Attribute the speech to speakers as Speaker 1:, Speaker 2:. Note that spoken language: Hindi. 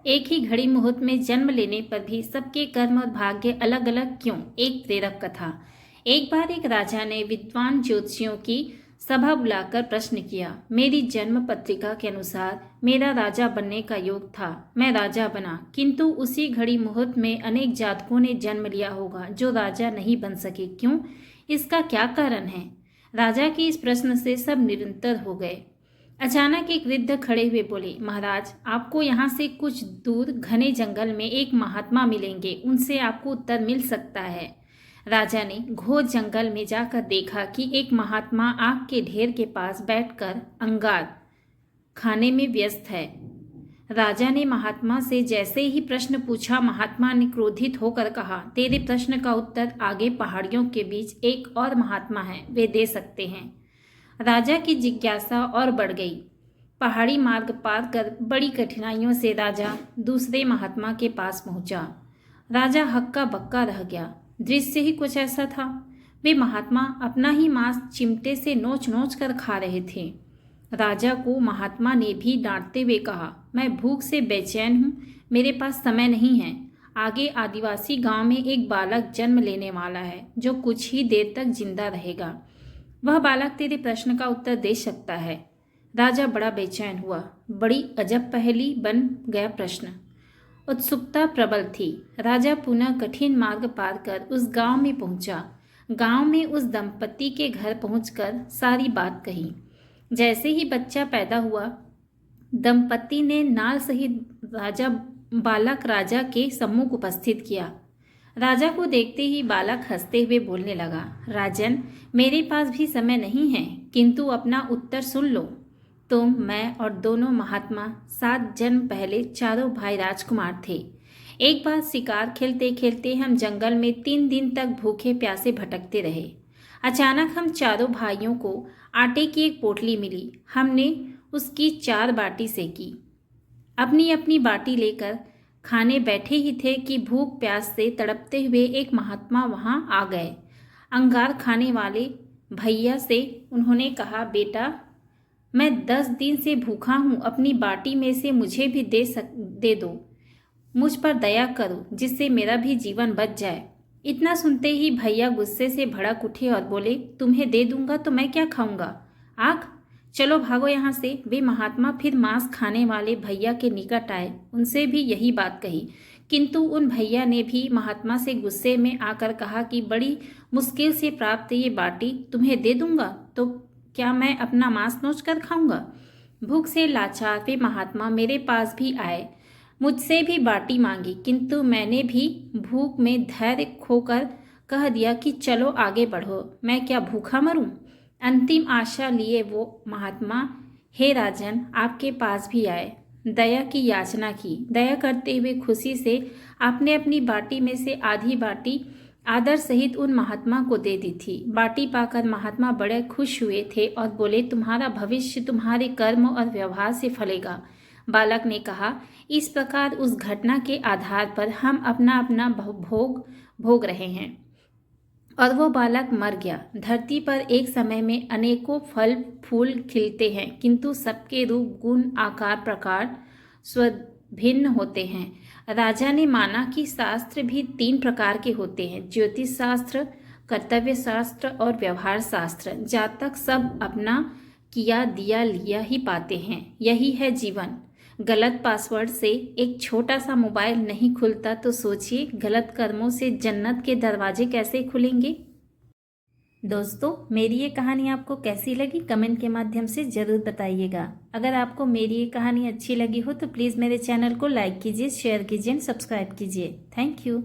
Speaker 1: एक ही घड़ी मुहूर्त में जन्म लेने पर भी सबके कर्म और भाग्य अलग अलग क्यों? एक प्रेरक कथा। एक बार एक राजा ने विद्वान ज्योतिषियों की सभा बुलाकर प्रश्न किया। मेरी जन्म पत्रिका के अनुसार मेरा राजा बनने का योग था। मैं राजा बना, किंतु उसी घड़ी मुहूर्त में अनेक जातकों ने जन्म लिया होगा जो राजा नहीं बन सके। क्यों? इसका क्या कारण है? राजा के इस प्रश्न से सब निरंतर हो गए। अचानक एक वृद्ध खड़े हुए बोले, महाराज, आपको यहाँ से कुछ दूर घने जंगल में एक महात्मा मिलेंगे, उनसे आपको उत्तर मिल सकता है। राजा ने घोर जंगल में जाकर देखा कि एक महात्मा आग के ढेर के पास बैठकर अंगार खाने में व्यस्त है। राजा ने महात्मा से जैसे ही प्रश्न पूछा, महात्मा ने क्रोधित होकर कहा, तेरे प्रश्न का उत्तर आगे पहाड़ियों के बीच एक और महात्मा है, वे दे सकते हैं। राजा की जिज्ञासा और बढ़ गई। पहाड़ी मार्ग पार कर बड़ी कठिनाइयों से राजा दूसरे महात्मा के पास पहुंचा। राजा हक्का बक्का रह गया। दृश्य ही कुछ ऐसा था। वे महात्मा अपना ही मांस चिमटे से नोच नोच कर खा रहे थे। राजा को महात्मा ने भी डांटते हुए कहा, मैं भूख से बेचैन हूँ, मेरे पास समय नहीं है। आगे आदिवासी गांव में एक बालक जन्म लेने वाला है जो कुछ ही देर तक जिंदा रहेगा। वह बालक तेरे प्रश्न का उत्तर दे सकता है। राजा बड़ा बेचैन हुआ। बड़ी अजब पहेली बन गया प्रश्न। उत्सुकता प्रबल थी। राजा पुनः कठिन मार्ग पार कर उस गांव में पहुंचा। गांव में उस दंपति के घर पहुंचकर सारी बात कही। जैसे ही बच्चा पैदा हुआ, दंपति ने नाल सहित बालक राजा के सम्मुख उपस्थित किया। राजा को देखते ही बालक हंसते हुए बोलने लगा, राजन, मेरे पास भी समय नहीं है, किंतु अपना उत्तर सुन लो। तुम, मैं और दोनों महात्मा 7 जन्म पहले चारों भाई राजकुमार थे। एक बार शिकार खेलते खेलते हम जंगल में 3 दिन तक भूखे प्यासे भटकते रहे। अचानक हम चारों भाइयों को आटे की एक पोटली मिली। हमने उसकी 4 बाटी सेकी। अपनी अपनी बाटी लेकर खाने बैठे ही थे कि भूख प्यास से तड़पते हुए एक महात्मा वहां आ गए। अंगार खाने वाले भैया से उन्होंने कहा, बेटा, मैं 10 दिन से भूखा हूँ, अपनी बाटी में से मुझे भी दे दो। मुझ पर दया करो, जिससे मेरा भी जीवन बच जाए। इतना सुनते ही भैया गुस्से से भड़क उठे और बोले, तुम्हें दे दूंगा तो मैं क्या खाऊंगा? आग, चलो भागो यहाँ से। वे महात्मा फिर मांस खाने वाले भैया के निकट आए। उनसे भी यही बात कही, किंतु उन भैया ने भी महात्मा से गुस्से में आकर कहा कि बड़ी मुश्किल से प्राप्त ये बाटी तुम्हें दे दूंगा तो क्या मैं अपना मांस नोच कर खाऊंगा? भूख से लाचार वे महात्मा मेरे पास भी आए, मुझसे भी बाटी मांगी, किंतु मैंने भी भूख में धैर्य खोकर कह दिया कि चलो आगे बढ़ो, मैं क्या भूखा मरूं? अंतिम आशा लिए वो महात्मा, हे राजन, आपके पास भी आए, दया की याचना की। दया करते हुए खुशी से आपने अपनी बाटी में से आधी बाटी आदर सहित उन महात्मा को दे दी थी। बाटी पाकर महात्मा बड़े खुश हुए थे और बोले, तुम्हारा भविष्य तुम्हारे कर्म और व्यवहार से फलेगा। बालक ने कहा, इस प्रकार उस घटना के आधार पर हम अपना अपना भोग भोग रहे हैं। और वो बालक मर गया। धरती पर एक समय में अनेकों फल फूल खिलते हैं, किंतु सबके रूप, गुण, आकार, प्रकार स्वभिन्न होते हैं। राजा ने माना कि शास्त्र भी 3 प्रकार के होते हैं, ज्योतिष शास्त्र, कर्तव्य शास्त्र और व्यवहार शास्त्र। जातक सब अपना किया दिया लिया ही पाते हैं। यही है जीवन। गलत पासवर्ड से एक छोटा सा मोबाइल नहीं खुलता, तो सोचिए गलत कर्मों से जन्नत के दरवाजे कैसे खुलेंगे। दोस्तों, मेरी ये कहानी आपको कैसी लगी कमेंट के माध्यम से ज़रूर बताइएगा। अगर आपको मेरी ये कहानी अच्छी लगी हो तो प्लीज़ मेरे चैनल को लाइक कीजिए, शेयर कीजिए, सब्सक्राइब कीजिए। Thank you.